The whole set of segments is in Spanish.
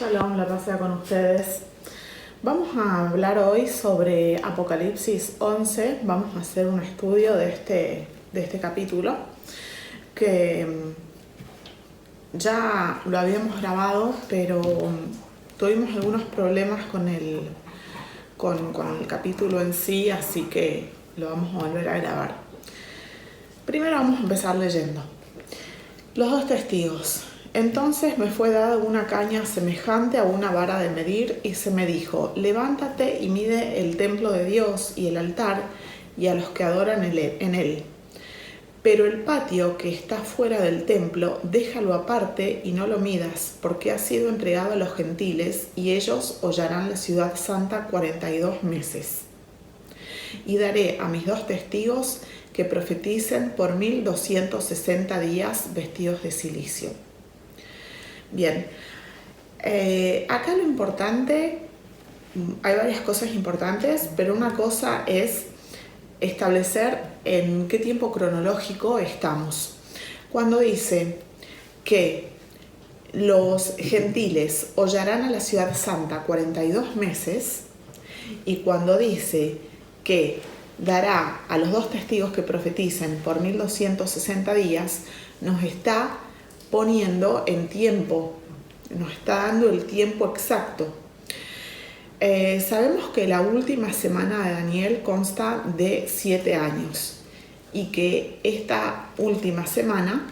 Shalom, la paz sea con ustedes. Vamos a hablar hoy sobre Apocalipsis 11. Vamos a hacer un estudio de este capítulo que ya lo habíamos grabado, pero tuvimos algunos problemas con el capítulo en sí, así que lo vamos a volver a grabar. Primero vamos a empezar leyendo. Los dos testigos. Entonces me fue dada una caña semejante a una vara de medir y se me dijo: levántate y mide el templo de Dios y el altar y a los que adoran en él. Pero el patio que está fuera del templo, déjalo aparte y no lo midas, porque ha sido entregado a los gentiles y ellos hollarán la ciudad santa 42 meses. Y daré a mis dos testigos que profeticen por 1260 días vestidos de silicio. Bien, acá lo importante, hay varias cosas importantes, pero una cosa es establecer en qué tiempo cronológico estamos. Cuando dice que los gentiles hollarán a la ciudad santa 42 meses, y cuando dice que dará a los dos testigos que profeticen por 1260 días, nos está poniendo en tiempo, nos está dando el tiempo exacto. Sabemos que la última semana de Daniel consta de 7 años y que esta última semana,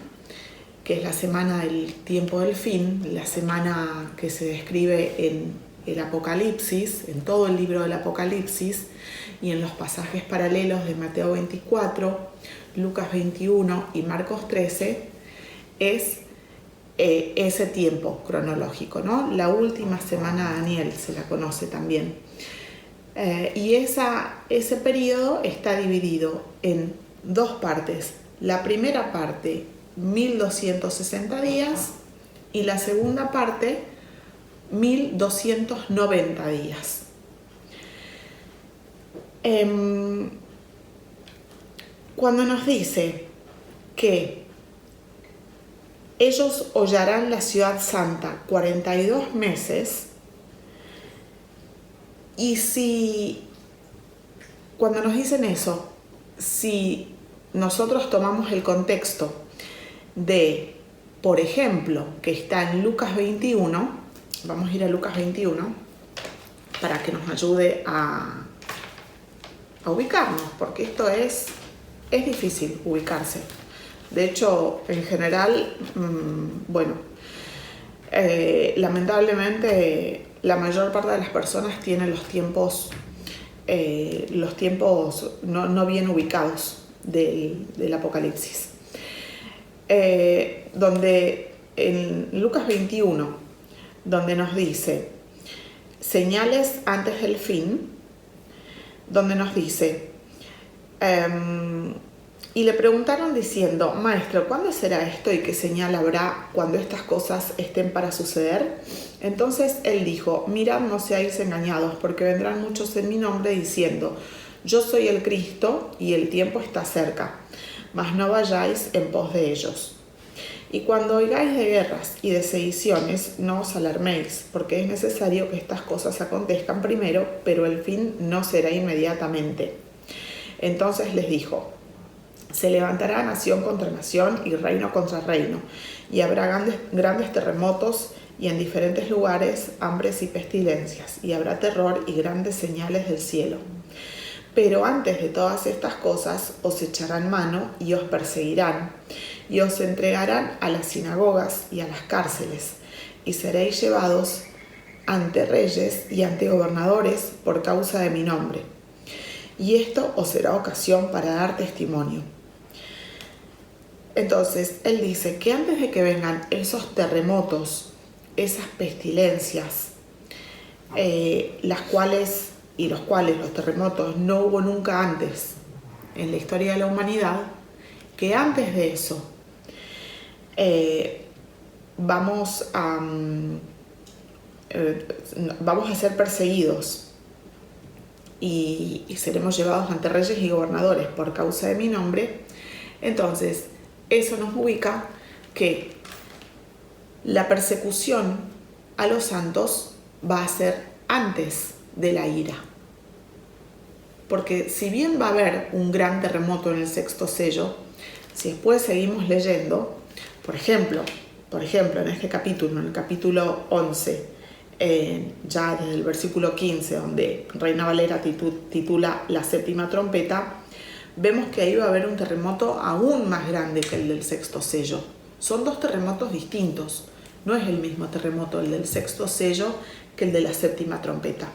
que es la semana del tiempo del fin, la semana que se describe en el Apocalipsis, en todo el libro del Apocalipsis y en los pasajes paralelos de Mateo 24, Lucas 21 y Marcos 13, es ese tiempo cronológico, ¿no? La última semana de Daniel se la conoce también. Y ese periodo está dividido en dos partes. La primera parte, 1260 días, y la segunda parte, 1290 días. Cuando nos dice que ellos hollarán la ciudad santa 42 meses, y cuando nos dicen eso, si nosotros tomamos el contexto de, por ejemplo, que está en Lucas 21, vamos a ir a Lucas 21 para que nos ayude a ubicarnos, porque esto es difícil ubicarse. De hecho, en general, lamentablemente la mayor parte de las personas tienen los tiempos no bien ubicados del Apocalipsis. Donde en Lucas 21, donde nos dice señales antes del fin, donde nos dice y le preguntaron diciendo: Maestro, ¿cuándo será esto y qué señal habrá cuando estas cosas estén para suceder? Entonces él dijo: mirad, no seáis engañados, porque vendrán muchos en mi nombre diciendo: yo soy el Cristo, y el tiempo está cerca, mas no vayáis en pos de ellos. Y cuando oigáis de guerras y de sediciones, no os alarméis, porque es necesario que estas cosas acontezcan primero, pero el fin no será inmediatamente. Entonces les dijo: se levantará nación contra nación y reino contra reino, y habrá grandes terremotos, y en diferentes lugares hambres y pestilencias, y habrá terror y grandes señales del cielo. Pero antes de todas estas cosas os echarán mano y os perseguirán, y os entregarán a las sinagogas y a las cárceles, y seréis llevados ante reyes y ante gobernadores por causa de mi nombre. Y esto os será ocasión para dar testimonio. Entonces, él dice que antes de que vengan esos terremotos, esas pestilencias, los cuales los terremotos no hubo nunca antes en la historia de la humanidad, que antes de eso vamos a ser perseguidos y seremos llevados ante reyes y gobernadores por causa de mi nombre. Entonces, eso nos ubica que la persecución a los santos va a ser antes de la ira. Porque si bien va a haber un gran terremoto en el sexto sello, si después seguimos leyendo, por ejemplo, en este capítulo, en el capítulo 11, ya desde el versículo 15, donde Reina Valera titula La séptima trompeta, vemos que ahí va a haber un terremoto aún más grande que el del sexto sello. Son dos terremotos distintos. No es el mismo terremoto el del sexto sello que el de la séptima trompeta.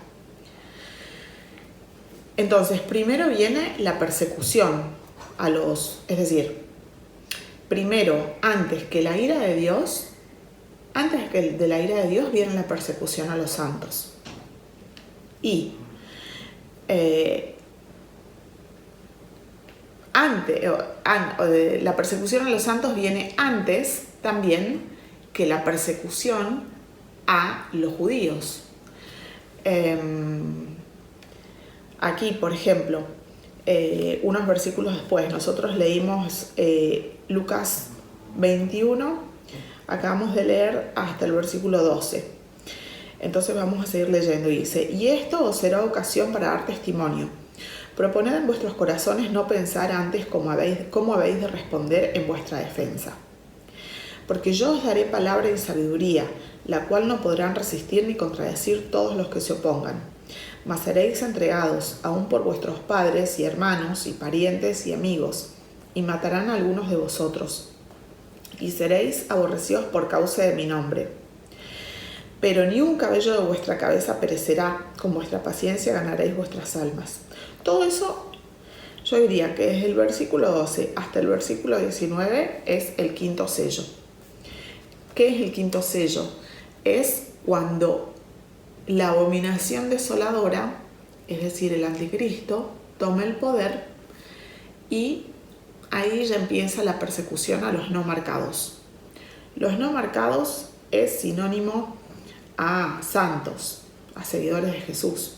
Entonces, primero viene la persecución es decir, primero, antes que la ira de Dios, antes que de la ira de Dios viene la persecución a los santos. Y la persecución a los santos viene antes también que la persecución a los judíos. Aquí, por ejemplo, unos versículos después, nosotros leímos Lucas 21, acabamos de leer hasta el versículo 12. Entonces vamos a seguir leyendo y dice: y esto os será ocasión para dar testimonio. Proponed en vuestros corazones no pensar antes cómo habéis de responder en vuestra defensa. Porque yo os daré palabra y sabiduría, la cual no podrán resistir ni contradecir todos los que se opongan. Mas seréis entregados aún por vuestros padres y hermanos y parientes y amigos, y matarán a algunos de vosotros, y seréis aborrecidos por causa de mi nombre. Pero ni un cabello de vuestra cabeza perecerá, con vuestra paciencia ganaréis vuestras almas. Todo eso, yo diría que desde el versículo 12 hasta el versículo 19 es el quinto sello. ¿Qué es el quinto sello? Es cuando la abominación desoladora, es decir, el anticristo, toma el poder y ahí ya empieza la persecución a los no marcados. Los no marcados es sinónimo a santos, a seguidores de Jesús.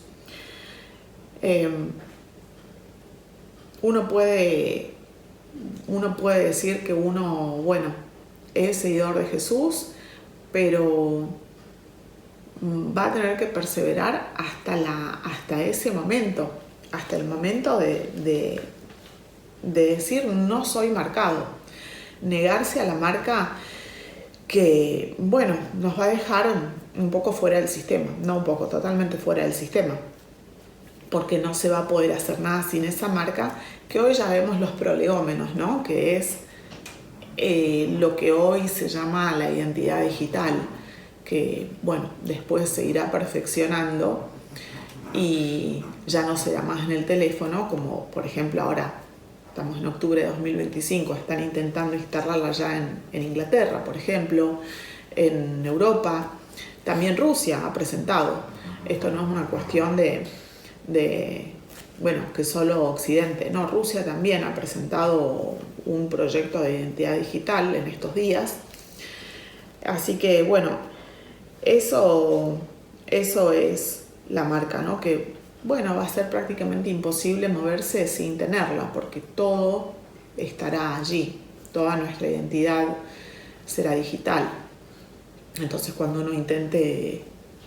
Uno puede decir que uno, es seguidor de Jesús, pero va a tener que perseverar hasta ese momento, hasta el momento de decir no soy marcado, negarse a la marca que, nos va a dejar un poco fuera del sistema, no un poco, totalmente fuera del sistema, porque no se va a poder hacer nada sin esa marca, que hoy ya vemos los prolegómenos, ¿no? Que es lo que hoy se llama la identidad digital, que después se irá perfeccionando y ya no será más en el teléfono, como por ejemplo ahora estamos en octubre de 2025, están intentando instalarla ya en Inglaterra, por ejemplo, en Europa. También Rusia ha presentado. Esto no es una cuestión que solo Occidente. No, Rusia también ha presentado un proyecto de identidad digital en estos días. Así que, eso es la marca, ¿no? Que, va a ser prácticamente imposible moverse sin tenerla, porque todo estará allí. Toda nuestra identidad será digital. Entonces, cuando uno intente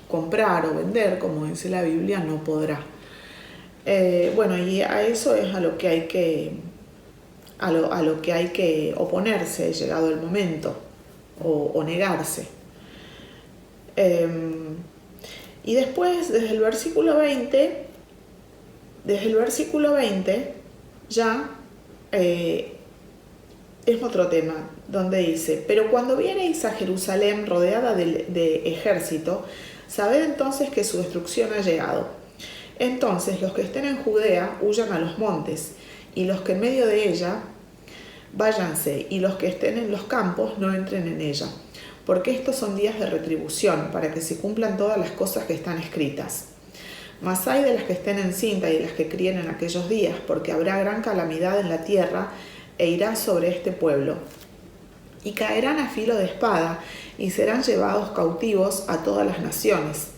comprar o vender, como dice la Biblia, no podrá. Y a eso es a lo que hay que oponerse, llegado el momento, o negarse. Y después, desde el versículo 20 ya es otro tema, donde dice: pero cuando viereis a Jerusalén rodeada de ejército, sabed entonces que su destrucción ha llegado. Entonces los que estén en Judea huyan a los montes, y los que en medio de ella váyanse, y los que estén en los campos no entren en ella, porque estos son días de retribución, para que se cumplan todas las cosas que están escritas. Mas ay de las que estén encintas y de las que críen en aquellos días, porque habrá gran calamidad en la tierra, e irá sobre este pueblo. Y caerán a filo de espada, y serán llevados cautivos a todas las naciones.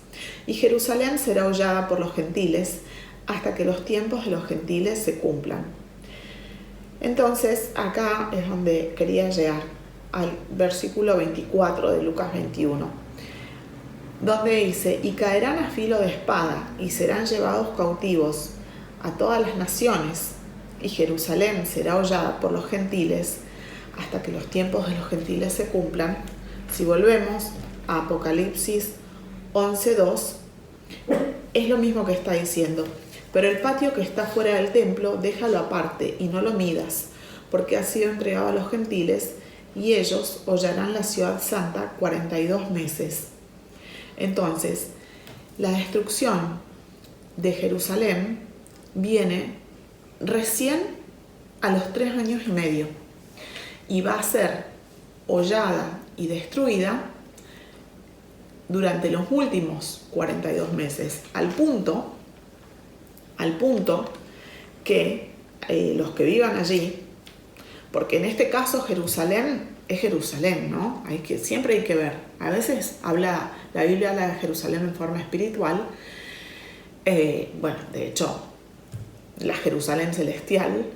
Y Jerusalén será hollada por los gentiles, hasta que los tiempos de los gentiles se cumplan. Entonces, acá es donde quería llegar, al versículo 24 de Lucas 21. donde dice, y caerán a filo de espada, y serán llevados cautivos a todas las naciones, y Jerusalén será hollada por los gentiles, hasta que los tiempos de los gentiles se cumplan. Si volvemos a Apocalipsis 11:2, es lo mismo que está diciendo. Pero el patio que está fuera del templo, déjalo aparte y no lo midas, porque ha sido entregado a los gentiles, y ellos hollarán la ciudad santa 42 meses. Entonces, la destrucción de Jerusalén viene recién a los 3 años y medio, y va a ser hollada y destruida durante los últimos 42 meses, al punto que los que vivan allí, porque en este caso Jerusalén es Jerusalén, ¿no? Siempre hay que ver. A veces la Biblia habla de Jerusalén en forma espiritual. Bueno, de hecho, la Jerusalén celestial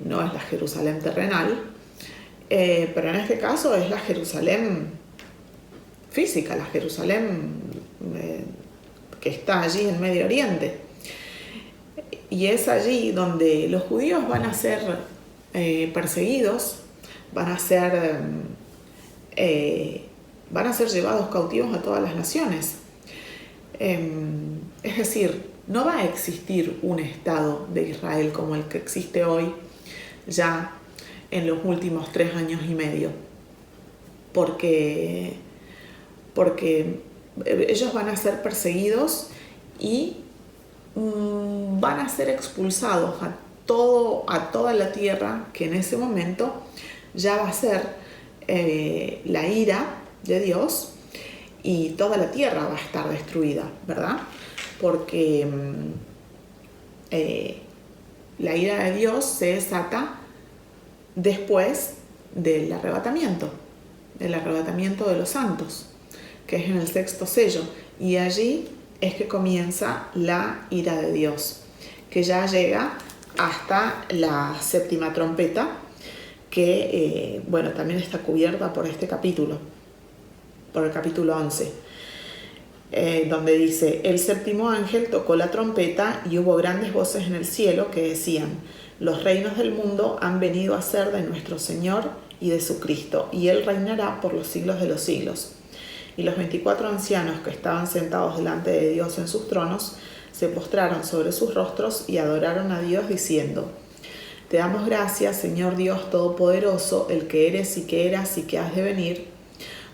no es la Jerusalén terrenal, pero en este caso es la Jerusalén física, la Jerusalén que está allí en Medio Oriente. Y es allí donde los judíos van a ser perseguidos, van a ser llevados cautivos a todas las naciones. Es decir, no va a existir un Estado de Israel como el que existe hoy, ya en los últimos 3 años y medio, porque ellos van a ser perseguidos y van a ser expulsados a toda la tierra, que en ese momento ya va a ser la ira de Dios, y toda la tierra va a estar destruida, ¿verdad? Porque la ira de Dios se desata después del arrebatamiento de los santos, que es en el 6º sello, y allí es que comienza la ira de Dios, que ya llega hasta la 7ª trompeta, que también está cubierta por este capítulo, por el capítulo 11, donde dice: el 7º ángel tocó la trompeta y hubo grandes voces en el cielo que decían: los reinos del mundo han venido a ser de nuestro Señor y de su Cristo, y Él reinará por los siglos de los siglos. Y los 24 ancianos que estaban sentados delante de Dios en sus tronos se postraron sobre sus rostros y adoraron a Dios diciendo: te damos gracias, Señor Dios Todopoderoso, el que eres y que eras y que has de venir,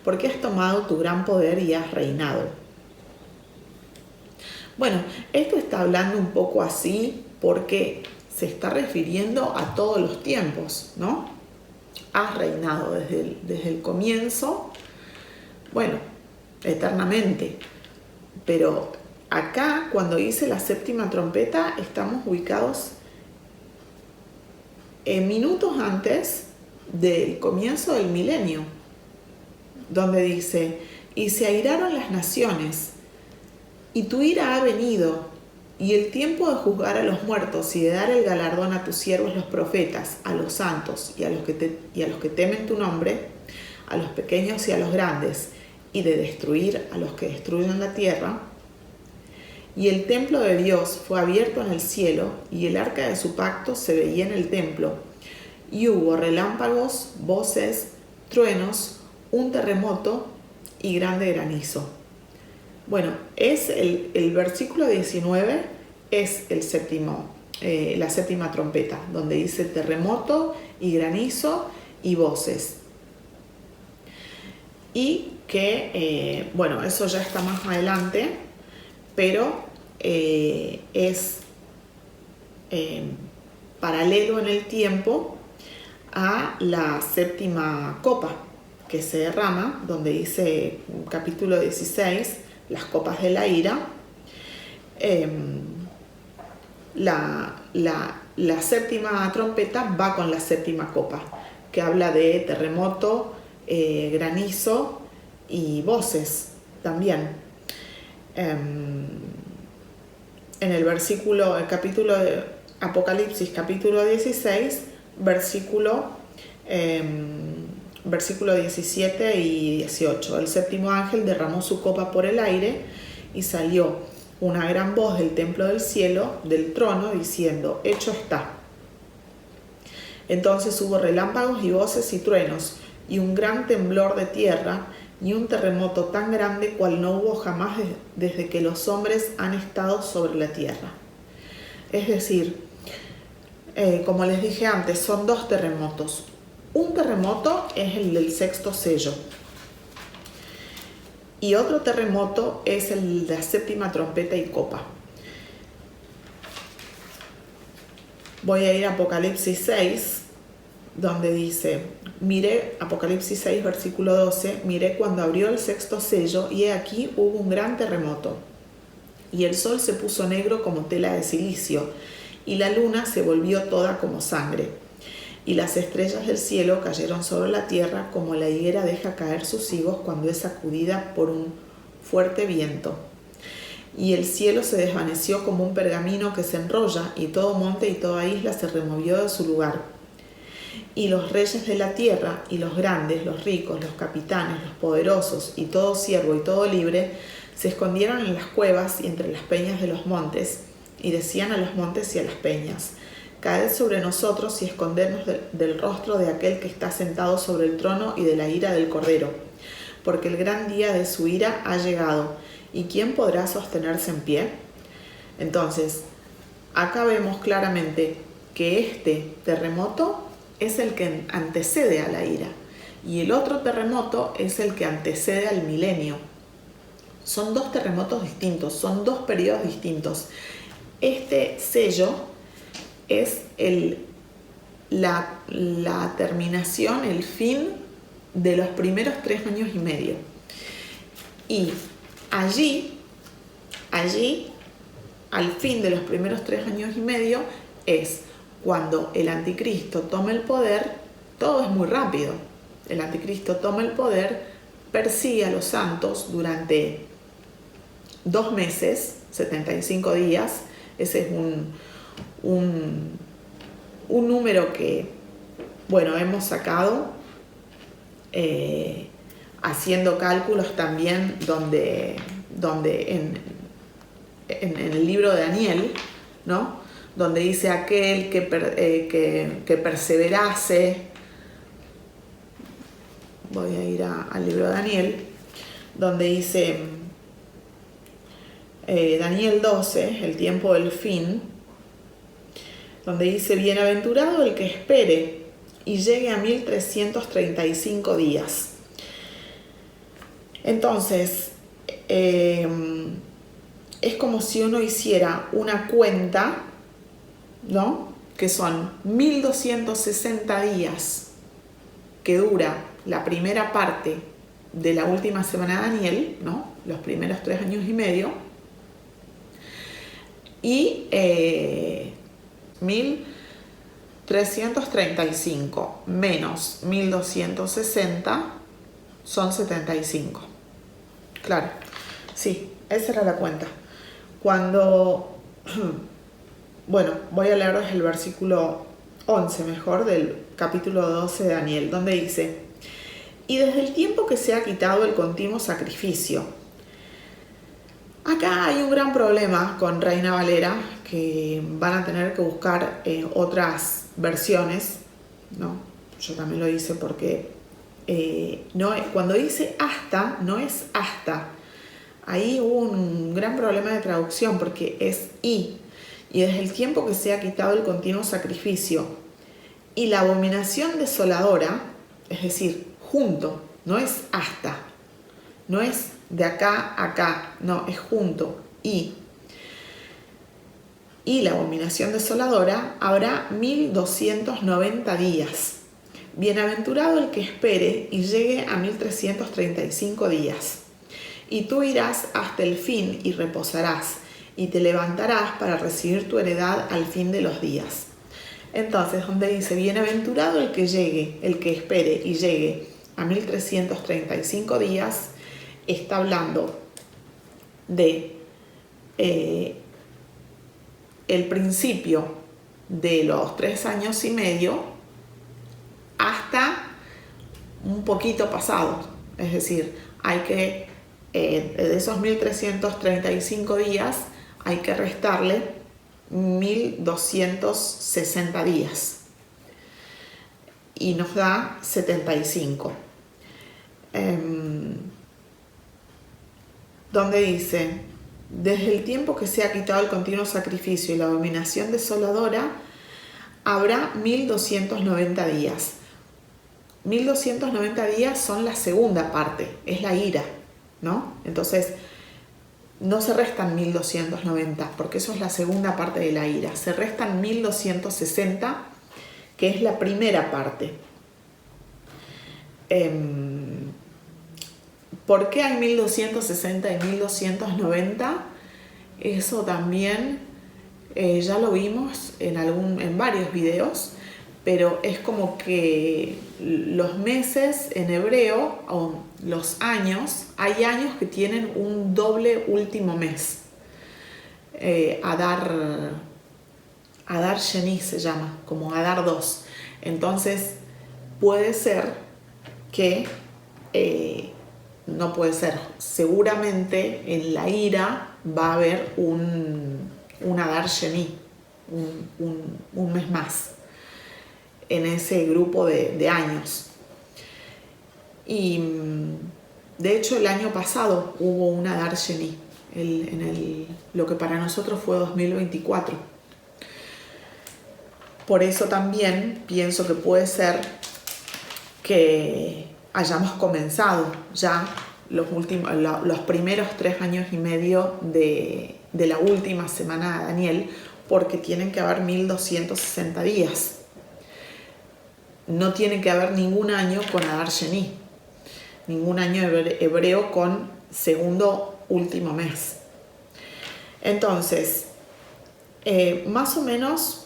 porque has tomado tu gran poder y has reinado. Bueno, esto está hablando un poco así porque se está refiriendo a todos los tiempos, ¿no? Has reinado desde el comienzo, bueno, eternamente. Pero acá, cuando dice la 7ª trompeta, estamos ubicados minutos antes del comienzo del milenio, donde dice: y se airaron las naciones, y tu ira ha venido, y el tiempo de juzgar a los muertos y de dar el galardón a tus siervos los profetas, a los santos y a los que temen tu nombre, a los pequeños y a los grandes, y de destruir a los que destruyen la tierra. Y el templo de Dios fue abierto en el cielo, y el arca de su pacto se veía en el templo. Y hubo relámpagos, voces, truenos, un terremoto y grande granizo. Bueno, es el versículo 19, es la 7ª trompeta, donde dice terremoto y granizo y voces. Y que, eso ya está más adelante, pero es paralelo en el tiempo a la 7ª copa que se derrama, donde dice capítulo 16, las copas de la ira. La 7ª trompeta va con la 7ª copa, que habla de terremoto, granizo y voces también. En el capítulo de Apocalipsis, capítulo 16, versículo versículo 17 y 18. El séptimo ángel derramó su copa por el aire y salió una gran voz del templo del cielo, del trono, diciendo: hecho está. Entonces hubo relámpagos y voces y truenos, y un gran temblor de tierra, y un terremoto tan grande cual no hubo jamás desde que los hombres han estado sobre la tierra. Es decir, como les dije antes, son dos terremotos. Un terremoto es el del sexto sello, y otro terremoto es el de la séptima trompeta y copa. Voy a ir a Apocalipsis 6, donde dice: miré, Apocalipsis 6, versículo 12, miré cuando abrió el sexto sello, y he aquí hubo un gran terremoto, y el sol se puso negro como tela de silicio, y la luna se volvió toda como sangre, y las estrellas del cielo cayeron sobre la tierra como la higuera deja caer sus higos cuando es sacudida por un fuerte viento. Y el cielo se desvaneció como un pergamino que se enrolla, y todo monte y toda isla se removió de su lugar. Y los reyes de la tierra, y los grandes, los ricos, los capitanes, los poderosos, y todo siervo y todo libre, se escondieron en las cuevas y entre las peñas de los montes, y decían a los montes y a las peñas: caed sobre nosotros y escondednos del rostro de aquel que está sentado sobre el trono y de la ira del Cordero, porque el gran día de su ira ha llegado, ¿y quién podrá sostenerse en pie? Entonces, acá vemos claramente que este terremoto es el que antecede a la ira, y el otro terremoto es el que antecede al milenio. Son dos terremotos distintos, son dos periodos distintos. Este sello es la terminación, el fin de los primeros 3 años y medio. Y allí, al fin de los primeros 3 años y medio, es cuando el anticristo toma el poder. Todo es muy rápido. El anticristo toma el poder, persigue a los santos durante 2 meses, 75 días. Ese es un número que, bueno, hemos sacado haciendo cálculos también donde en el libro de Daniel, ¿no? Donde dice aquel que perseverase. Voy a ir al libro de Daniel, donde dice Daniel 12, el tiempo del fin, donde dice: bienaventurado el que espere y llegue a 1335 días. Entonces, es como si uno hiciera una cuenta, ¿no? Que son 1260 días que dura la primera parte de la última semana de Daniel, ¿no? Los primeros 3 años y medio, y 1335 menos 1260 son 75. Claro, sí, esa era la cuenta. Cuando, bueno, voy a leer desde el versículo 11 mejor del capítulo 12 de Daniel, donde dice: y desde el tiempo que se ha quitado el continuo sacrificio. Acá hay un gran problema con Reina Valera, que van a tener que buscar otras versiones, ¿no? Yo también lo hice porque no, cuando dice hasta, no es hasta. Ahí hubo un gran problema de traducción porque es y desde el tiempo que se ha quitado el continuo sacrificio y la abominación desoladora, es decir, junto, no es hasta, no es de acá a acá, no, es junto, y la abominación desoladora habrá 1290 días. Bienaventurado el que espere y llegue a 1335 días. Y tú irás hasta el fin y reposarás, y te levantarás para recibir tu heredad al fin de los días. Entonces, donde dice bienaventurado el que llegue, el que espere y llegue a 1335 días, está hablando de el principio de los 3 años y medio hasta un poquito pasados. Es decir, hay que, de esos 1335 días, hay que restarle 1260 días. Y nos da 75. Donde dice: desde el tiempo que se ha quitado el continuo sacrificio y la abominación desoladora, habrá 1290 días. 1290 días son la segunda parte, es la ira, ¿no? Entonces, no se restan 1290, porque eso es la segunda parte de la ira. Se restan 1260, que es la primera parte. ¿Por qué hay 1260 y 1290? Eso también ya lo vimos en varios videos, pero es como que los meses en hebreo, o los años, hay años que tienen un doble último mes. Adar Sheni se llama, como Adar 2. Entonces puede ser que, no puede ser, seguramente en la ira va a haber un Adar Sheni, un mes más en ese grupo de años. Y de hecho el año pasado hubo un Adar Sheni, lo que para nosotros fue 2024. Por eso también pienso que puede ser que hayamos comenzado ya los primeros 3 años y medio de la última semana de Daniel, porque tienen que haber 1260 días. No tiene que haber ningún año con Adar Sheni, ningún año hebreo con segundo último mes. Entonces, más o menos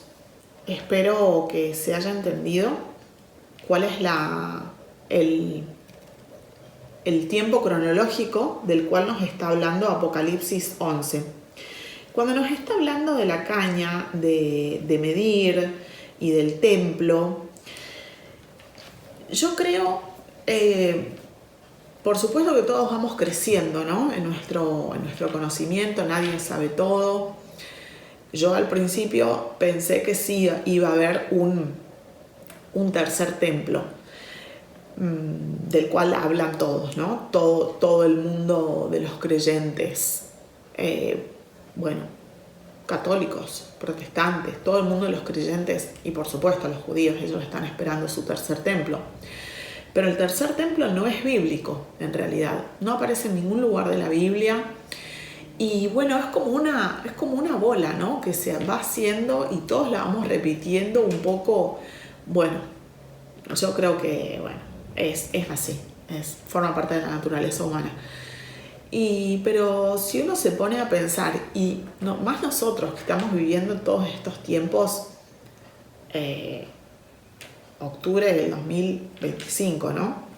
espero que se haya entendido cuál es el tiempo cronológico del cual nos está hablando Apocalipsis 11. Cuando nos está hablando de la caña, de medir y del templo, yo creo, por supuesto que todos vamos creciendo, ¿no? en nuestro conocimiento, nadie sabe todo. Yo al principio pensé que sí iba a haber un tercer templo, del cual hablan todos, ¿no? Todo el mundo de los creyentes, católicos, protestantes, todo el mundo de los creyentes, y por supuesto los judíos, ellos están esperando su tercer templo. Pero el tercer templo no es bíblico, en realidad. No aparece en ningún lugar de la Biblia. Y bueno, es como una bola, ¿no? Que se va haciendo y todos la vamos repitiendo un poco. Bueno, yo creo que, es así. Forma parte de la naturaleza humana. Pero si uno se pone a pensar, y más nosotros que estamos viviendo todos estos tiempos, octubre del 2025, ¿no?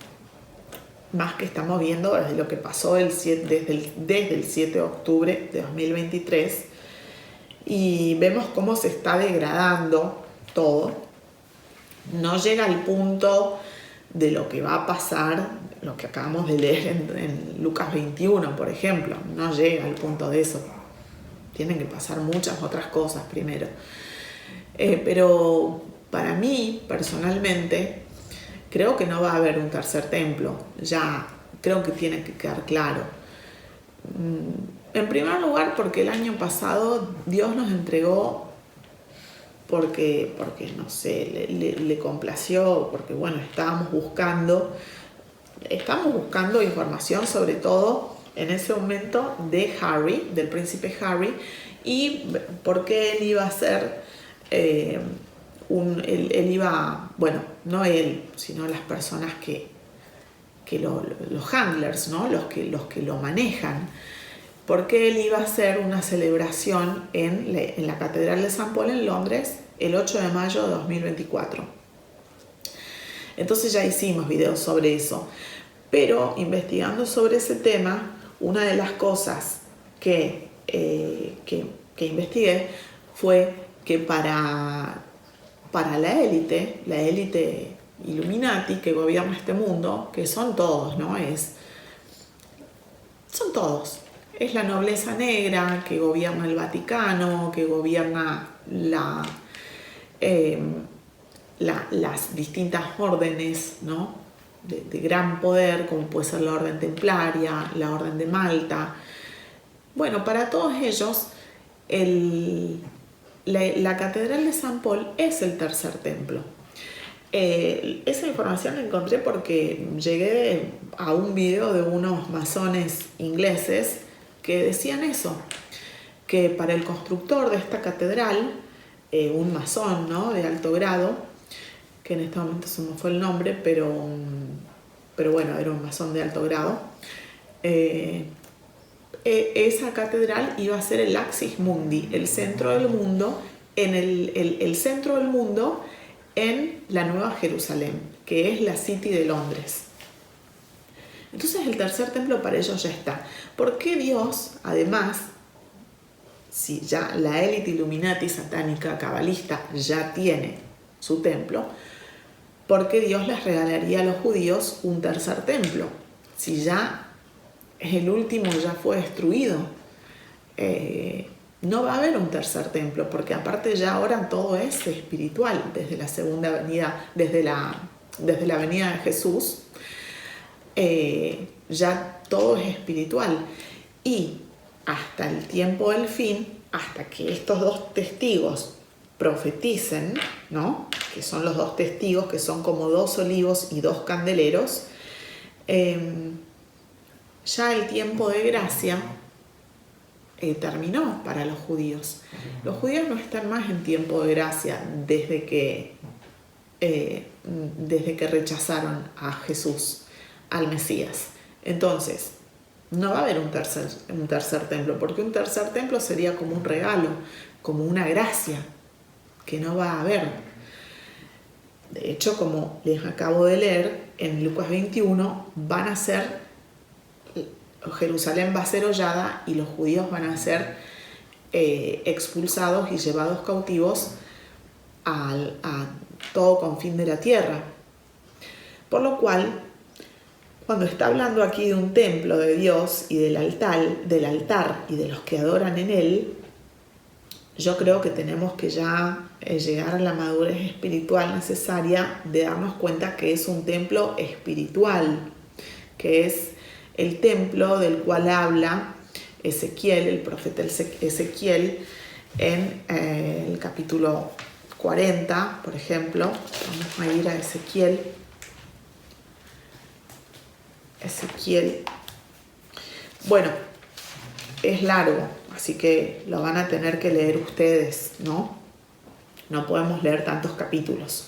Más que estamos viendo desde lo que pasó desde el 7 de octubre de 2023, y vemos cómo se está degradando todo. No llega al punto de lo que va a pasar, lo que acabamos de leer en Lucas 21, por ejemplo. No llega al punto de eso. Tienen que pasar muchas otras cosas primero. Pero para mí, personalmente, creo que no va a haber un tercer templo. Ya creo que tiene que quedar claro. En primer lugar, porque el año pasado Dios nos entregó porque no sé, le complació, porque estábamos buscando información, sobre todo en ese momento, de Harry, del príncipe Harry, y porque él iba a ser él iba, no él, sino las personas que los handlers, ¿no? los que lo manejan, porque él iba a hacer una celebración en la Catedral de San Paul en Londres el 8 de mayo de 2024. Entonces ya hicimos videos sobre eso, pero investigando sobre ese tema, una de las cosas que investigué fue que para la élite Illuminati que gobierna este mundo, que son todos, ¿no? Son todos. Es la nobleza negra que gobierna el Vaticano, que gobierna las distintas órdenes, ¿no? de gran poder, como puede ser la Orden Templaria, la Orden de Malta. Bueno, para todos ellos, la Catedral de San Paul es el tercer templo. Esa información la encontré porque llegué a un video de unos masones ingleses que decían eso, que para el constructor de esta catedral, un masón, ¿no? de alto grado, que en este momento se me fue el nombre, pero bueno, era un masón de alto grado, esa catedral iba a ser el Axis Mundi, el centro del mundo, el centro del mundo en la Nueva Jerusalén, que es la City de Londres. Entonces el tercer templo para ellos ya está. ¿Por qué Dios, además, si ya la élite Illuminati satánica cabalista ya tiene su templo, por qué Dios les regalaría a los judíos un tercer templo? Si ya el último ya fue destruido, no va a haber un tercer templo, porque aparte ya ahora todo es espiritual, desde la segunda venida, desde la venida de Jesús, ya todo es espiritual. Y hasta el tiempo del fin, hasta que estos dos testigos profeticen, ¿no? que son los dos testigos, que son como dos olivos y dos candeleros, ya el tiempo de gracia terminó para los judíos. Los judíos no están más en tiempo de gracia desde que rechazaron a Jesús, al Mesías. Entonces, no va a haber un tercer templo, porque un tercer templo sería como un regalo, como una gracia, que no va a haber. De hecho, como les acabo de leer, en Lucas 21 Jerusalén va a ser hollada y los judíos van a ser expulsados y llevados cautivos a todo confín de la tierra. Por lo cual, cuando está hablando aquí de un templo de Dios y del altar y de los que adoran en él, yo creo que tenemos que ya llegar a la madurez espiritual necesaria de darnos cuenta que es un templo espiritual, que es el templo del cual habla Ezequiel, el profeta Ezequiel, en el capítulo 40, por ejemplo. Vamos a ir a Ezequiel. Bueno, es largo, así que lo van a tener que leer ustedes, ¿no? No podemos leer tantos capítulos.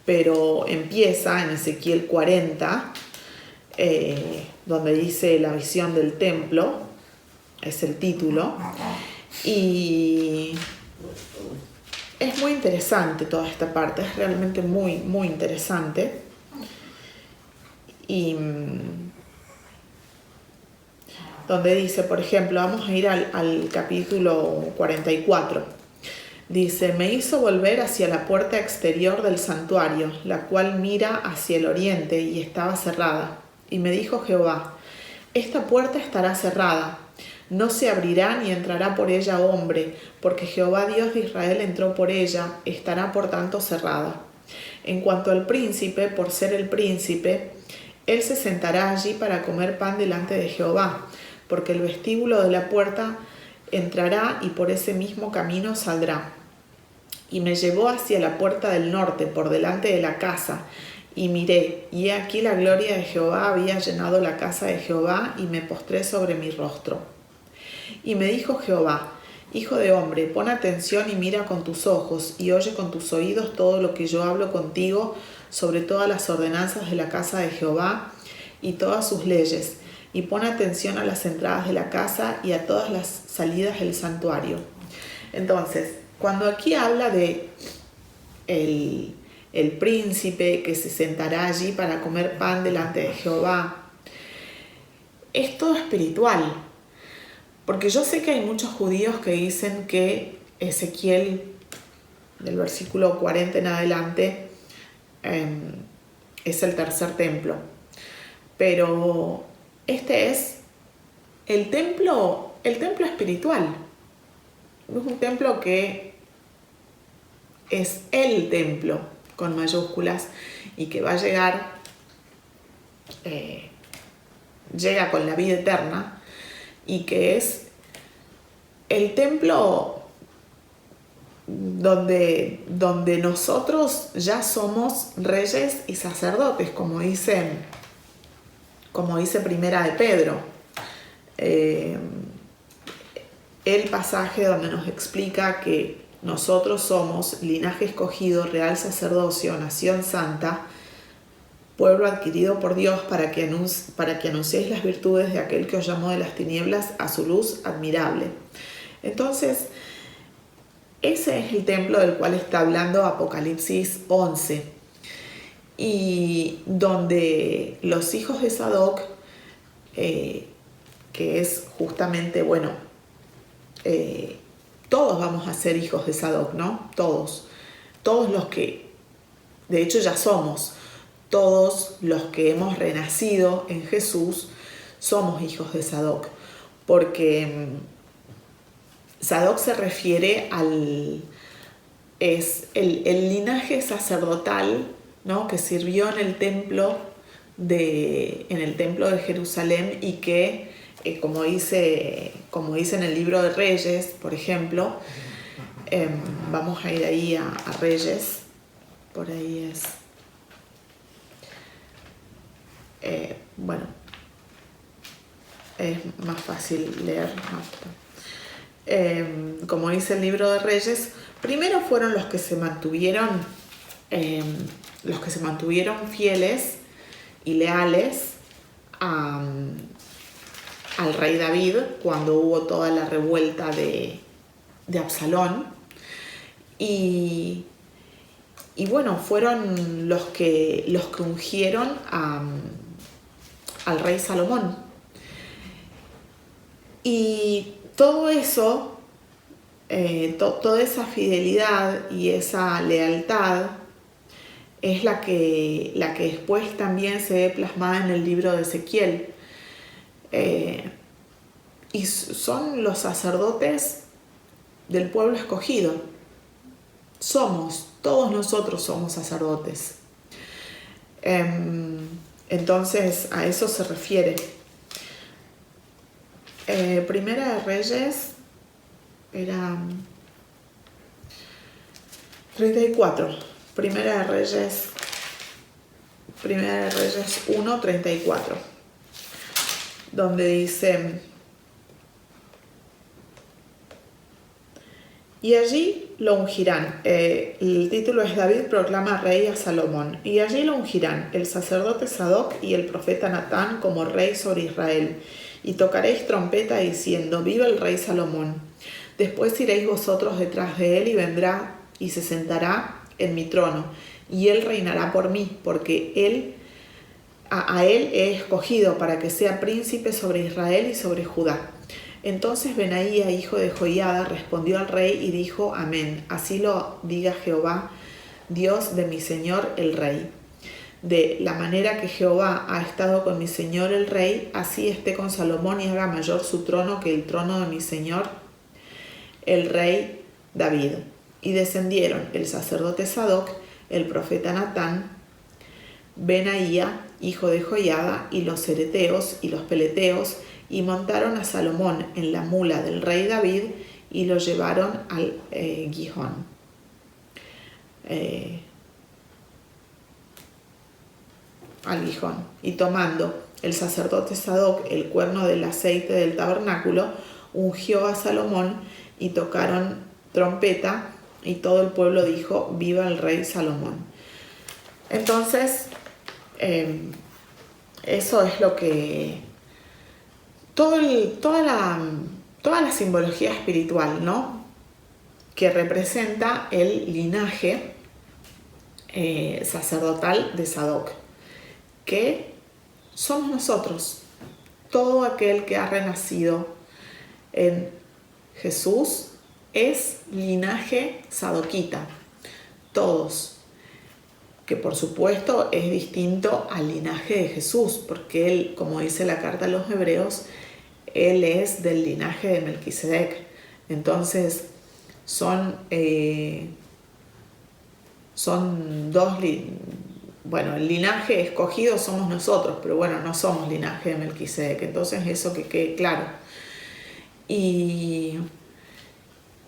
Pero empieza en Ezequiel 40, donde dice la visión del templo, es el título, y es muy interesante toda esta parte, es realmente muy, muy interesante. Y donde dice, por ejemplo, vamos a ir al capítulo 44, dice: me hizo volver hacia la puerta exterior del santuario, la cual mira hacia el oriente, y estaba cerrada. Y me dijo Jehová: esta puerta estará cerrada, no se abrirá ni entrará por ella hombre, porque Jehová Dios de Israel entró por ella, estará por tanto cerrada. En cuanto al príncipe, por ser el príncipe, él se sentará allí para comer pan delante de Jehová, porque el vestíbulo de la puerta entrará y por ese mismo camino saldrá. Y me llevó hacia la puerta del norte, por delante de la casa, y miré, y he aquí la gloria de Jehová había llenado la casa de Jehová, y me postré sobre mi rostro. Y me dijo Jehová: hijo de hombre, pon atención y mira con tus ojos, y oye con tus oídos todo lo que yo hablo contigo sobre todas las ordenanzas de la casa de Jehová y todas sus leyes, y pon atención a las entradas de la casa y a todas las salidas del santuario. Entonces, cuando aquí habla de el príncipe que se sentará allí para comer pan delante de Jehová, es todo espiritual. Porque yo sé que hay muchos judíos que dicen que Ezequiel, del versículo 40 en adelante, es el tercer templo. Pero este es el templo espiritual. Es un templo que es el templo con mayúsculas y que va a llegar, llega con la vida eterna, y que es el templo donde nosotros ya somos reyes y sacerdotes, como dice Primera de Pedro. El pasaje donde nos explica que nosotros somos linaje escogido, real sacerdocio, nación santa, pueblo adquirido por Dios para que anunciéis las virtudes de aquel que os llamó de las tinieblas a su luz admirable. Entonces, ese es el templo del cual está hablando Apocalipsis 11, y donde los hijos de Sadoc, que es justamente, todos vamos a ser hijos de Sadoc, ¿no? Todos los que, de hecho ya somos, todos los que hemos renacido en Jesús, somos hijos de Sadoc, porque Sadoc se refiere es el linaje sacerdotal, ¿no? Que sirvió en el templo de Jerusalén, y que como dice en el libro de Reyes, por ejemplo, vamos a ir ahí a Reyes, por ahí es, es más fácil leer, ¿no? Como dice el libro de Reyes, primero fueron los que se mantuvieron fieles y leales al rey David cuando hubo toda la revuelta de Absalón, y fueron los que ungieron al rey Salomón, y todo eso, toda esa fidelidad y esa lealtad es la que después también se ve plasmada en el libro de Ezequiel. Y son los sacerdotes del pueblo escogido. Todos nosotros somos sacerdotes. Entonces a eso se refiere. Primera de Reyes era 34. Primera de Reyes 1:34, donde dice: y allí lo ungirán. El título es: David proclama rey a Salomón. Y allí lo ungirán el sacerdote Sadoc y el profeta Natán como rey sobre Israel. Y tocaréis trompeta diciendo: viva el rey Salomón. Después iréis vosotros detrás de él, y vendrá y se sentará en mi trono, y él reinará por mí, porque a él he escogido para que sea príncipe sobre Israel y sobre Judá. Entonces Benaía, hijo de Joiada, respondió al rey y dijo: amén, así lo diga Jehová, Dios de mi señor el rey. De la manera que Jehová ha estado con mi señor el rey, así esté con Salomón, y haga mayor su trono que el trono de mi señor el rey David. Y descendieron el sacerdote Sadoc, el profeta Natán, Benaía, hijo de Joiada, y los cereteos y los peleteos, y montaron a Salomón en la mula del rey David, y lo llevaron al Gihón. Y tomando el sacerdote Sadoc el cuerno del aceite del tabernáculo, ungió a Salomón, y tocaron trompeta, y todo el pueblo dijo: viva el rey Salomón. Entonces, eso es lo que toda la simbología espiritual, ¿no?, que representa el linaje sacerdotal de Sadoc, que somos nosotros, todo aquel que ha renacido en Jesús es linaje sadoquita, todos. que por supuesto es distinto al linaje de Jesús, porque él, como dice la carta a los hebreos, él es del linaje de Melquisedec. Entonces son dos, bueno, el linaje escogido somos nosotros, pero bueno, no somos linaje de Melquisedec, entonces eso que quede claro. Y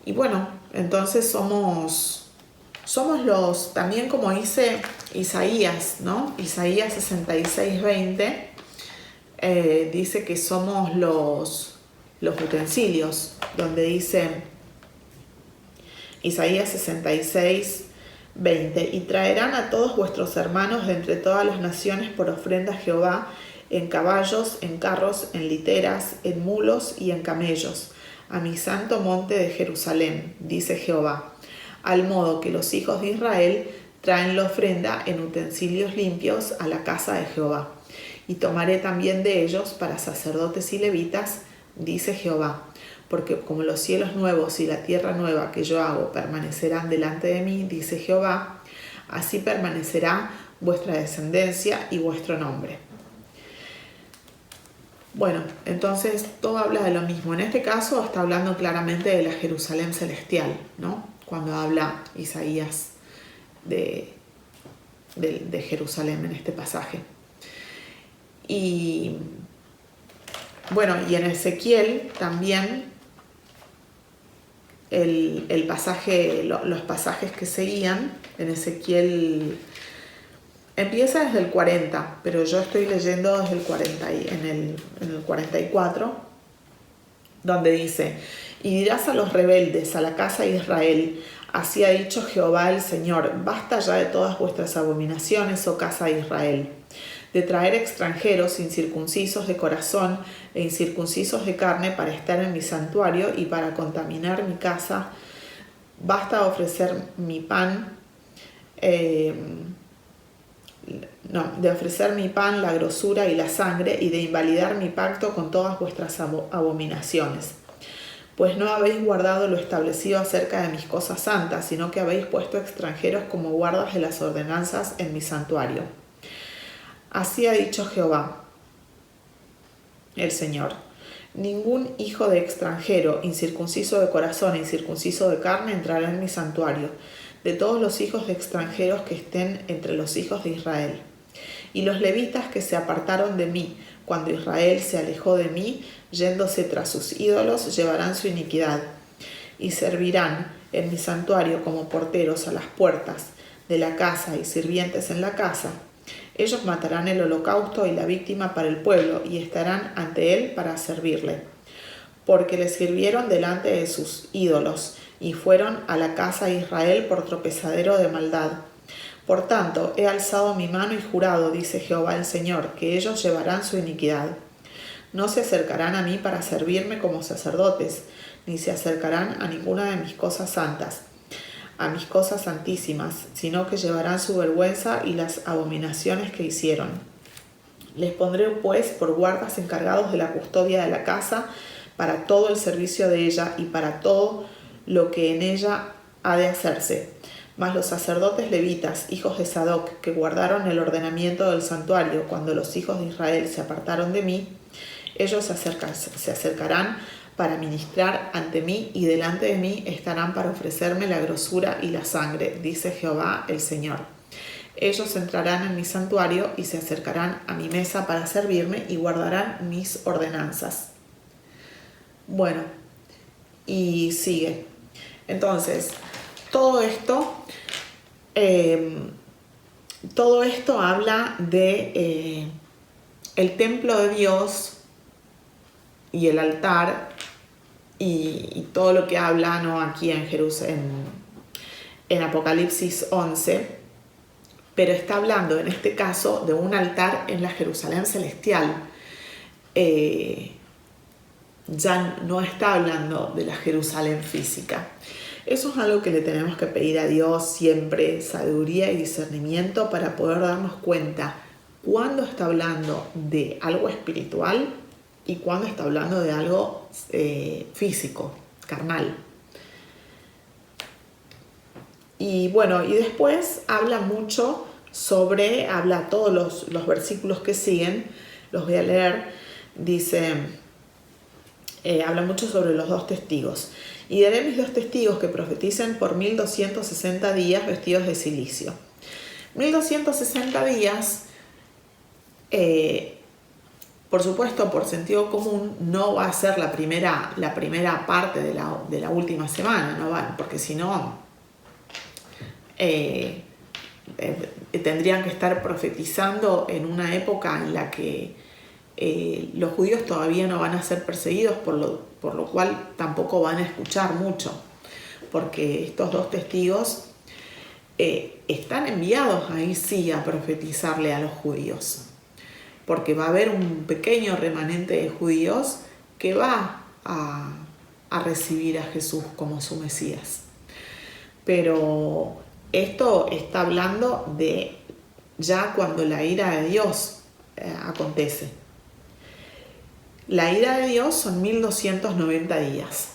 bueno, entonces somos los, también como dice Isaías, ¿no? Isaías 66:20, dice que somos los utensilios, donde dice Isaías 66:20, y traerán a todos vuestros hermanos de entre todas las naciones por ofrenda a Jehová, en caballos, en carros, en literas, en mulos y en camellos, a mi santo monte de Jerusalén, dice Jehová, al modo que los hijos de Israel traen la ofrenda en utensilios limpios a la casa de Jehová. Y tomaré también de ellos para sacerdotes y levitas, dice Jehová, porque como los cielos nuevos y la tierra nueva que yo hago permanecerán delante de mí, dice Jehová, así permanecerá vuestra descendencia y vuestro nombre. Bueno, entonces todo habla de lo mismo. En este caso está hablando claramente de la Jerusalén celestial, ¿no? Cuando habla Isaías de Jerusalén en este pasaje. Y bueno, y en Ezequiel también el pasaje, los pasajes que seguían, en Ezequiel empieza desde el 40, pero yo estoy leyendo desde el 40, en el 44, donde dice: y dirás a los rebeldes, a la casa de Israel, así ha dicho Jehová el Señor, basta ya de todas vuestras abominaciones, oh casa de Israel, de traer extranjeros incircuncisos de corazón e incircuncisos de carne para estar en mi santuario y para contaminar mi casa. Basta ofrecer mi pan, de ofrecer mi pan, la grosura y la sangre, y de invalidar mi pacto con todas vuestras abominaciones. Pues no habéis guardado lo establecido acerca de mis cosas santas, sino que habéis puesto extranjeros como guardas de las ordenanzas en mi santuario. Así ha dicho Jehová, el Señor: ningún hijo de extranjero, incircunciso de corazón e incircunciso de carne, entrará en mi santuario, de todos los hijos de extranjeros que estén entre los hijos de Israel. Y los levitas que se apartaron de mí, cuando Israel se alejó de mí, yéndose tras sus ídolos, llevarán su iniquidad, y servirán en mi santuario como porteros a las puertas de la casa y sirvientes en la casa. Ellos matarán el holocausto y la víctima para el pueblo, y estarán ante él para servirle, porque le sirvieron delante de sus ídolos, y fueron a la casa de Israel por tropezadero de maldad. Por tanto, he alzado mi mano y jurado, dice Jehová el Señor, que ellos llevarán su iniquidad. No se acercarán a mí para servirme como sacerdotes, ni se acercarán a ninguna de mis cosas santas, a mis cosas santísimas, sino que llevarán su vergüenza y las abominaciones que hicieron. Les pondré pues por guardas encargados de la custodia de la casa, para todo el servicio de ella y para todo lo que en ella ha de hacerse. Mas los sacerdotes levitas, hijos de Sadoc, que guardaron el ordenamiento del santuario cuando los hijos de Israel se apartaron de mí, ellos se acercarán para ministrar ante mí, y delante de mí estarán para ofrecerme la grosura y la sangre, dice Jehová el Señor. Ellos entrarán en mi santuario y se acercarán a mi mesa para servirme y guardarán mis ordenanzas. Bueno, y sigue. Entonces, todo esto habla de el templo de Dios y el altar y todo lo que habla, ¿no?, aquí en Jerusalén, en Apocalipsis 11, pero está hablando en este caso de un altar en la Jerusalén celestial. Ya no está hablando de la Jerusalén física. Eso es algo que le tenemos que pedir a Dios siempre, sabiduría y discernimiento, para poder darnos cuenta cuándo está hablando de algo espiritual y cuándo está hablando de algo físico, carnal. Y bueno, y después habla mucho habla todos los versículos que siguen, los voy a leer, dice, habla mucho sobre los 2 testigos. Y daré mis 2 testigos que profeticen por 1260 días vestidos de cilicio. 1260 días, por supuesto, por sentido común, no va a ser la primera parte de la última semana, no va, porque si no, tendrían que estar profetizando en una época en la que los judíos todavía no van a ser perseguidos, por lo cual tampoco van a escuchar mucho, porque estos 2 testigos están enviados ahí sí a profetizarle a los judíos, porque va a haber un pequeño remanente de judíos que va a recibir a Jesús como su Mesías. Pero esto está hablando de ya cuando la ira de Dios acontece. La ira de Dios son 1290 días,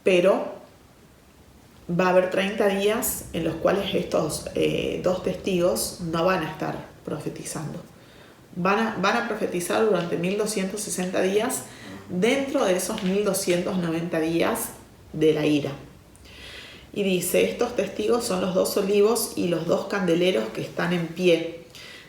pero va a haber 30 días en los cuales estos 2 testigos no van a estar profetizando. Van a profetizar durante 1260 días dentro de esos 1290 días de la ira. Y dice, estos testigos son los 2 olivos y los 2 candeleros que están en pie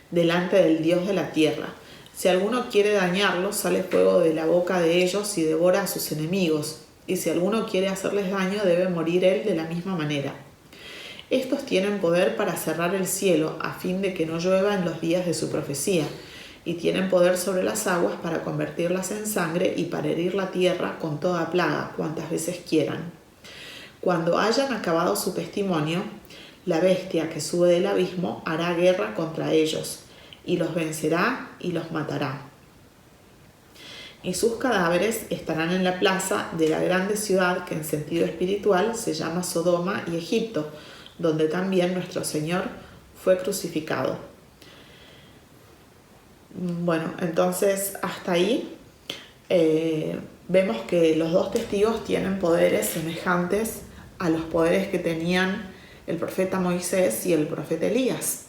delante del Dios de la tierra. Si alguno quiere dañarlos, sale fuego de la boca de ellos y devora a sus enemigos. Y si alguno quiere hacerles daño, debe morir él de la misma manera. Estos tienen poder para cerrar el cielo a fin de que no llueva en los días de su profecía, y tienen poder sobre las aguas para convertirlas en sangre y para herir la tierra con toda plaga, cuantas veces quieran. Cuando hayan acabado su testimonio, la bestia que sube del abismo hará guerra contra ellos, y los vencerá y los matará. Y sus cadáveres estarán en la plaza de la grande ciudad que en sentido espiritual se llama Sodoma y Egipto, donde también nuestro Señor fue crucificado. Bueno, entonces hasta ahí vemos que los 2 testigos tienen poderes semejantes a los poderes que tenían el profeta Moisés y el profeta Elías.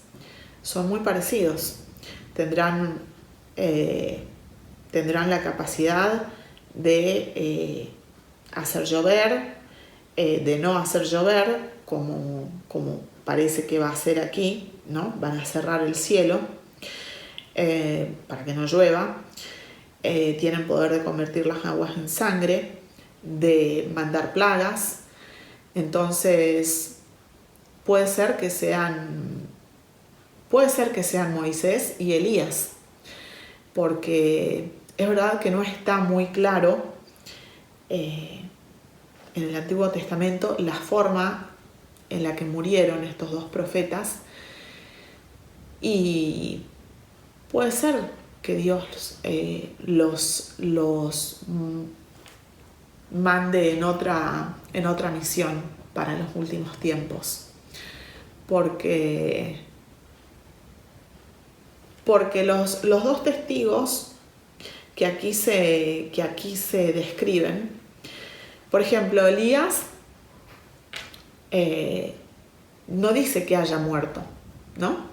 Son muy parecidos. Tendrán la capacidad de hacer llover, de no hacer llover, como parece que va a ser aquí, ¿no? Van a cerrar el cielo para que no llueva. Tienen poder de convertir las aguas en sangre, de mandar plagas. Entonces puede ser que sean Moisés y Elías, porque es verdad que no está muy claro en el Antiguo Testamento la forma en la que murieron estos 2 profetas, y puede ser que Dios los mande en otra misión para los últimos tiempos, porque los 2 testigos que aquí se describen, por ejemplo, Elías no dice que haya muerto, ¿no?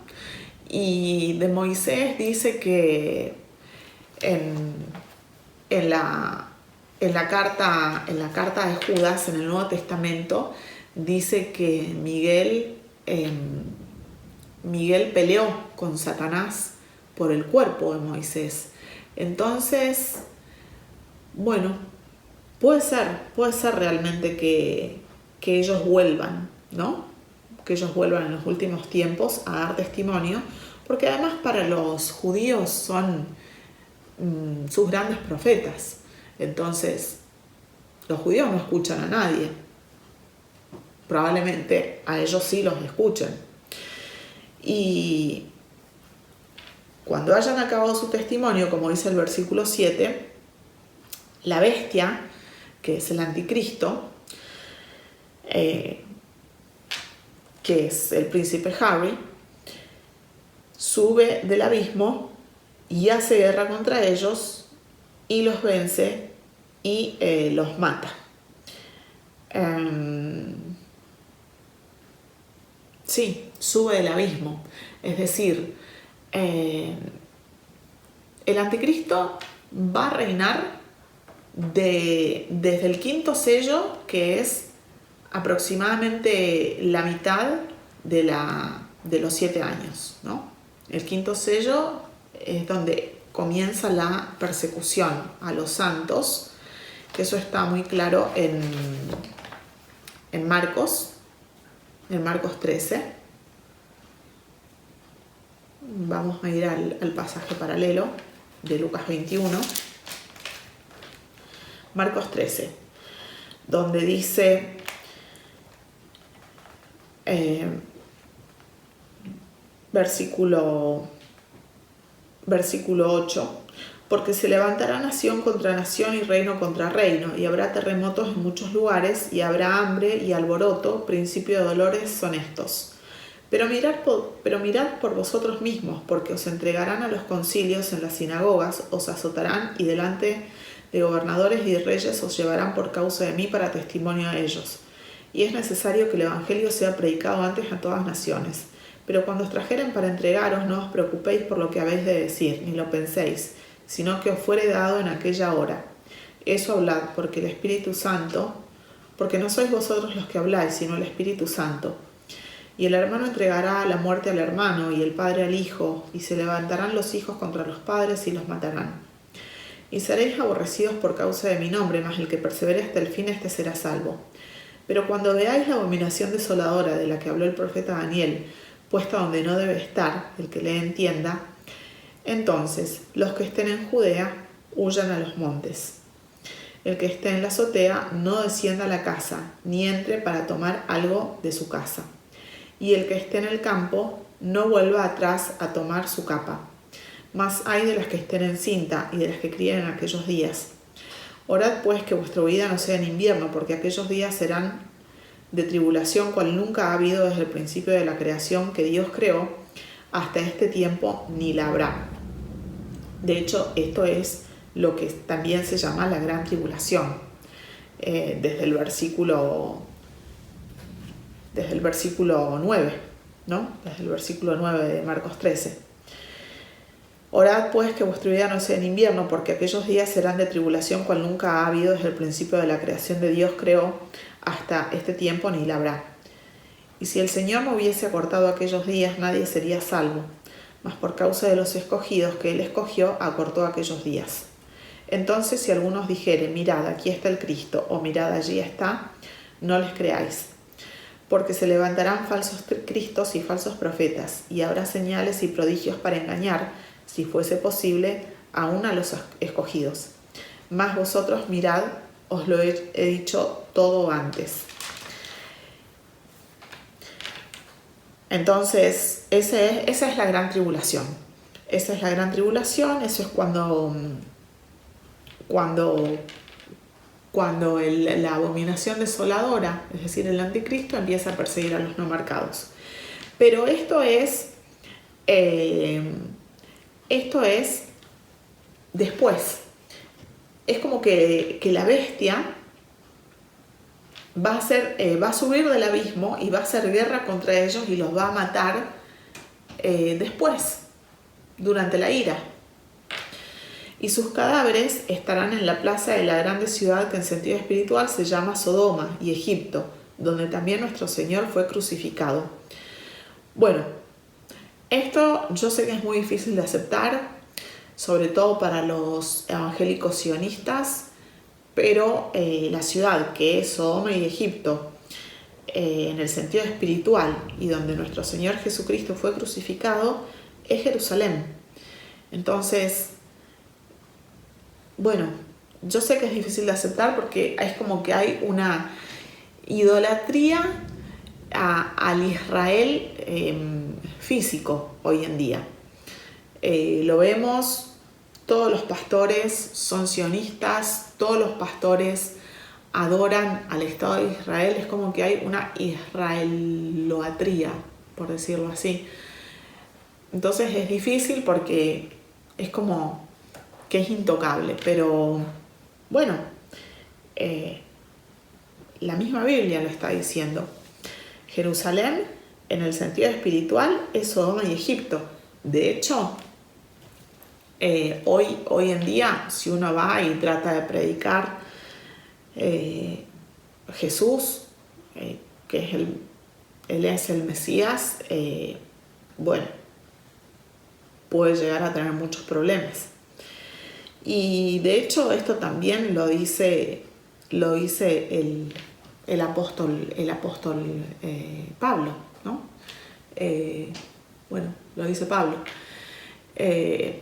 Y de Moisés dice que en la carta de Judas, en el Nuevo Testamento, dice que Miguel peleó con Satanás por el cuerpo de Moisés. Entonces, bueno, puede ser realmente que ellos vuelvan, ¿no? Que ellos vuelvan en los últimos tiempos a dar testimonio, porque además para los judíos son sus grandes profetas. Entonces, los judíos no escuchan a nadie. Probablemente a ellos sí los escuchen. Y cuando hayan acabado su testimonio, como dice el versículo 7, la bestia, que es el anticristo, que es el príncipe Harry, sube del abismo y hace guerra contra ellos y los vence y los mata. Sí, sube del abismo. Es decir, el anticristo va a reinar desde el quinto sello, que es aproximadamente la mitad de los 7 años, ¿no? El quinto sello es donde comienza la persecución a los santos, que eso está muy claro en Marcos 13. Vamos a ir al pasaje paralelo de Lucas 21. Marcos 13, donde dice, versículo 8, porque se levantará nación contra nación y reino contra reino, y habrá terremotos en muchos lugares, y habrá hambre y alboroto, principio de dolores son estos. Pero mirad por vosotros mismos, porque os entregarán a los concilios en las sinagogas, os azotarán, y delante de gobernadores y de reyes os llevarán por causa de mí para testimonio a ellos. Y es necesario que el evangelio sea predicado antes a todas naciones. Pero cuando os trajeren para entregaros, no os preocupéis por lo que habéis de decir, ni lo penséis, sino que os fuere dado en aquella hora. Eso hablad, porque el Espíritu Santo, porque no sois vosotros los que habláis, sino el Espíritu Santo. Y el hermano entregará a la muerte al hermano, y el padre al hijo, y se levantarán los hijos contra los padres y los matarán. Y seréis aborrecidos por causa de mi nombre, mas el que persevere hasta el fin, este será salvo. Pero cuando veáis la abominación desoladora de la que habló el profeta Daniel, puesta donde no debe estar, el que le entienda, entonces los que estén en Judea huyan a los montes. El que esté en la azotea no descienda a la casa, ni entre para tomar algo de su casa. Y el que esté en el campo no vuelva atrás a tomar su capa. Mas hay de las que estén en cinta y de las que críen en aquellos días. Orad pues que vuestra vida no sea en invierno, porque aquellos días serán de tribulación cual nunca ha habido desde el principio de la creación que Dios creó hasta este tiempo, ni la habrá. De hecho, esto es lo que también se llama la gran tribulación, desde el versículo 9, ¿no? Desde el versículo 9 de Marcos 13. Orad pues que vuestra vida no sea en invierno, porque aquellos días serán de tribulación cual nunca ha habido desde el principio de la creación de Dios creó hasta este tiempo, ni la habrá. Y si el Señor no hubiese acortado aquellos días, nadie sería salvo, mas por causa de los escogidos que Él escogió, acortó aquellos días. Entonces, si algunos dijeren, mirad, aquí está el Cristo, o mirad, allí está, no les creáis. Porque se levantarán falsos cristos y falsos profetas, y habrá señales y prodigios para engañar, si fuese posible, aún a los escogidos. Mas vosotros mirad, os lo he dicho todo antes. Entonces, esa es la gran tribulación. Esa es la gran tribulación, eso es cuando la abominación desoladora, es decir, el anticristo, empieza a perseguir a los no marcados. Pero esto es después. Es como que la bestia va a subir del abismo y va a hacer guerra contra ellos y los va a matar después, durante la ira. Y sus cadáveres estarán en la plaza de la grande ciudad que en sentido espiritual se llama Sodoma y Egipto, donde también nuestro Señor fue crucificado. Bueno, esto yo sé que es muy difícil de aceptar, sobre todo para los evangélicos sionistas, pero la ciudad que es Sodoma y Egipto, en el sentido espiritual, y donde nuestro Señor Jesucristo fue crucificado, es Jerusalén. Entonces, bueno, yo sé que es difícil de aceptar porque es como que hay una idolatría al Israel físico hoy en día. Lo vemos, todos los pastores son sionistas, todos los pastores adoran al Estado de Israel, es como que hay una israeloatría, por decirlo así. Entonces es difícil porque es como que es intocable, pero bueno, la misma Biblia lo está diciendo. Jerusalén en el sentido espiritual, es Sodoma y Egipto. De hecho, hoy en día, si uno va y trata de predicar Jesús, que es Él es el Mesías, bueno, puede llegar a tener muchos problemas. Y de hecho esto también lo dice el apóstol Pablo, ¿no? Bueno, lo dice Pablo. En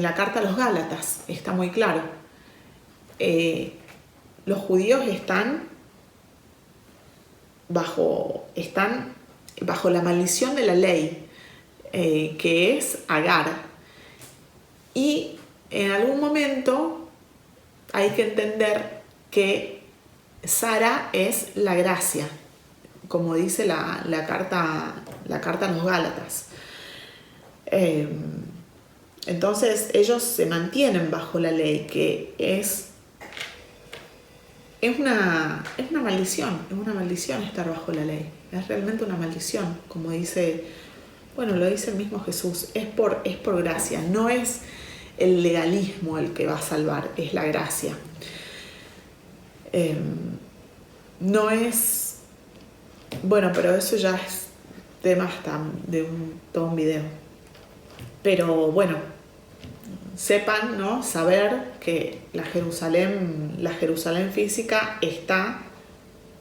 la carta a los Gálatas está muy claro. Los judíos están bajo la maldición de la ley, que es Agar. Y en algún momento hay que entender que Sara es la gracia, como dice la carta a los Gálatas. Entonces ellos se mantienen bajo la ley, que es una maldición estar bajo la ley, es realmente una maldición, como dice, bueno, lo dice el mismo Jesús, es por gracia, no es el legalismo el que va a salvar, es la gracia. No es, bueno, pero eso ya es tema hasta de todo un video. Pero bueno, sepan, ¿no? Saber que la Jerusalén física está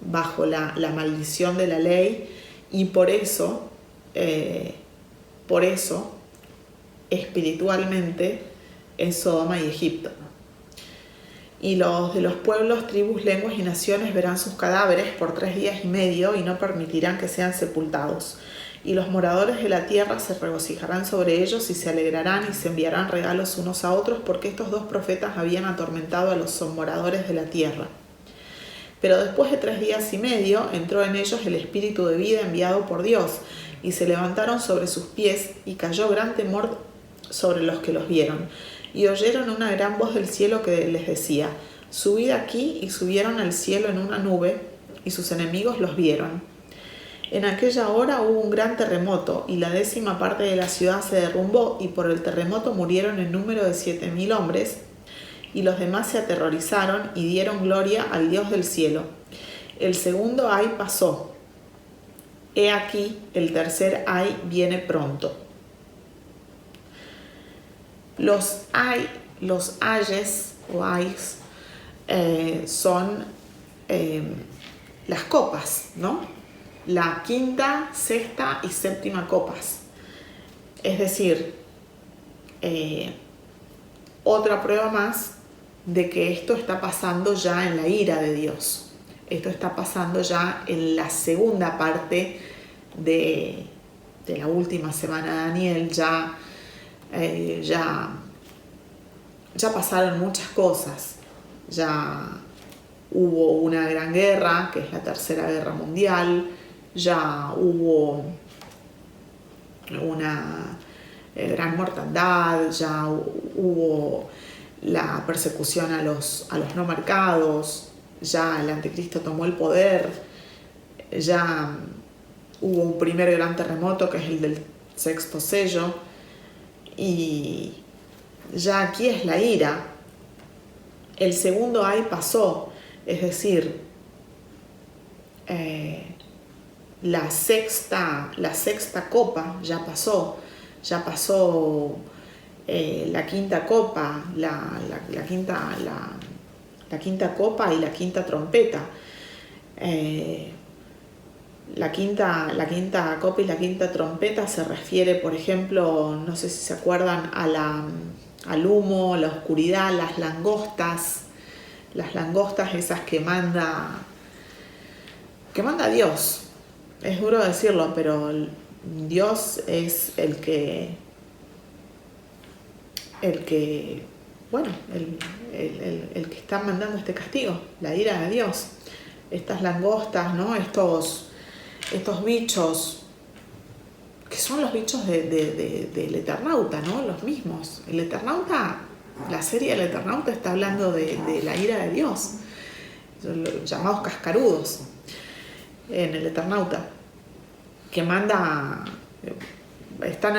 bajo la maldición de la ley, y por eso espiritualmente es Sodoma y Egipto. Y los de los pueblos, tribus, lenguas y naciones verán sus cadáveres por 3 días y medio y no permitirán que sean sepultados. Y los moradores de la tierra se regocijarán sobre ellos y se alegrarán y se enviarán regalos unos a otros, porque estos 2 profetas habían atormentado a los moradores de la tierra. Pero después de 3 días y medio entró en ellos el espíritu de vida enviado por Dios, y se levantaron sobre sus pies, y cayó gran temor sobre los que los vieron. Y oyeron una gran voz del cielo que les decía: subid aquí, y subieron al cielo en una nube, y sus enemigos los vieron. En aquella hora hubo un gran terremoto, y la 10ª parte de la ciudad se derrumbó, y por el terremoto murieron en número de 7,000 hombres, y los demás se aterrorizaron y dieron gloria al Dios del cielo. El segundo ay pasó. He aquí, el tercer ay viene pronto. Los ayes o ayes son las copas, ¿no? La 5ª, 6ª y 7ª copas. Es decir, otra prueba más de que esto está pasando ya en la ira de Dios. Esto está pasando ya en la segunda parte de la última semana de Daniel. Ya pasaron muchas cosas. Ya hubo una gran guerra, que es la Tercera Guerra Mundial. Ya hubo una gran mortandad. Ya hubo la persecución a los no marcados. Ya el anticristo tomó el poder. Ya hubo un primer gran terremoto, que es el del 6º sello. Y ya aquí es la ira. El segundo ay pasó, es decir, la sexta copa ya pasó la 5ª copa, la quinta copa y la 5ª trompeta. La quinta copa y la 5ª trompeta se refiere, por ejemplo, no sé si se acuerdan, al humo, la oscuridad, las langostas esas que manda Dios. Es duro decirlo, pero Dios es el que está mandando este castigo, la ira de Dios. Estas langostas, ¿no? Estos bichos, que son los bichos del Eternauta, ¿no? Los mismos. El Eternauta, la serie del Eternauta está hablando de la ira de Dios, son los llamados cascarudos en el Eternauta. que manda, están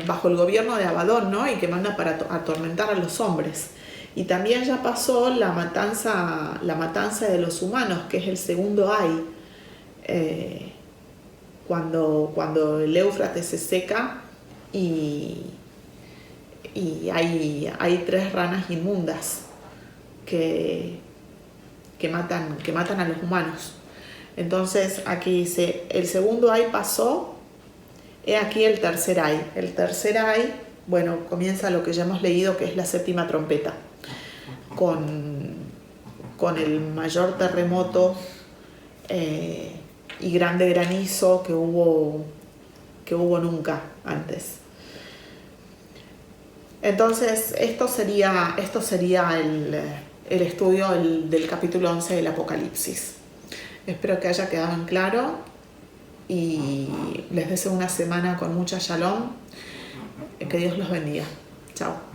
bajo el gobierno de Abadón, ¿no? Y que manda para atormentar a los hombres. Y también ya pasó la matanza de los humanos, que es el segundo Ay, cuando el Éufrates se seca y hay 3 ranas inmundas que matan a los humanos. Entonces aquí dice, el segundo Ay pasó, he aquí el tercer Ay. El tercer Ay, bueno, comienza lo que ya hemos leído, que es la 7ª trompeta, con el mayor terremoto y grande granizo que hubo nunca antes. Entonces, esto sería el estudio del capítulo 11 del Apocalipsis. Espero que haya quedado en claro y les deseo una semana con mucha shalom. Que Dios los bendiga. Chao.